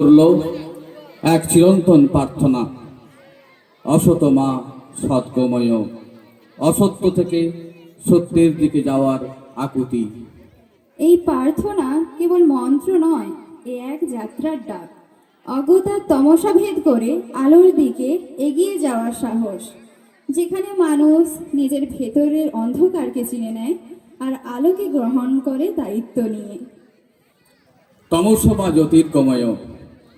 করল এক চিরন্তন প্রার্থনা, অসত মা সৎগময়, অসত্য থেকে সত্যের দিকে যাওয়ার আকুতি। এই প্রার্থনা কেবল মন্ত্র নয়, এ এক যাত্রার ডাক, অজ্ঞতার তমসা ভেদ করে আলোর দিকে এগিয়ে যাওয়ার সাহস, যেখানে মানুষ নিজের ভেতরের অন্ধকারকে চিনে নেয় আর আলোকে গ্রহণ করে দায়িত্ব নিয়ে। তমস বা জ্যোতির্গময়,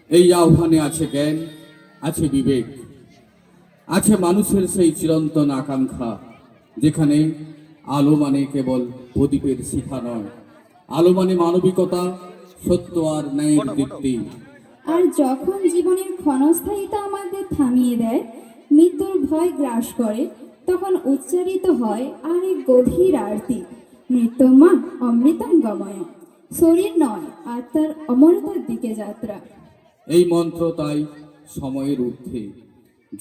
এই আহ্বানে আছে জ্ঞান, আছে বিবেক, আছে মানুষের সেই চিরন্তন আকাঙ্ক্ষা, যেখানে আলো মানে কেবল প্রদীপের শিখা নয়, আলো মানে মানবিকতা, সত্য আর ন্যায়ের দীপ্তি। আর যখন জীবনের ক্ষণস্থায়িতা আমাদের থামিয়ে দেয়, মৃত্যুর ভয় গ্রাস করে, তখন উচ্চারিত হয় আর এক গভীর আরতি, মৃত্যুমা অমৃতম গময়। শরীর নয়, আত্মার অমরতার দিকে যাত্রা। এই মন্ত্র তাই সময়ের ঊর্ধ্বে,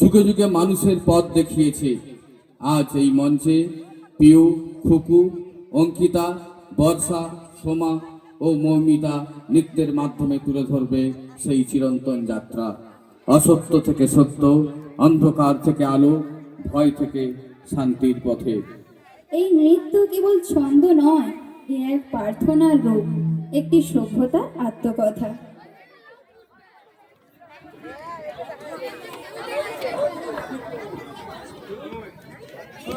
যুগে যুগে মানুষের পথ দেখিয়েছে। আজ এই মঞ্চে পিউ, খুকু, অঙ্কিতা, বর্ষা, সোমা ও মৌমিতা নৃত্যের মাধ্যমে তুলে ধরবে সেই চিরন্তন যাত্রা, অসত্য থেকে সত্য, অন্ধকার থেকে আলো, ভয় থেকে শান্তির পথে। এই নৃত্য কেবল ছন্দ নয়, এ এক প্রার্থনার রূপ, একটি সভ্যতার আত্মকথা।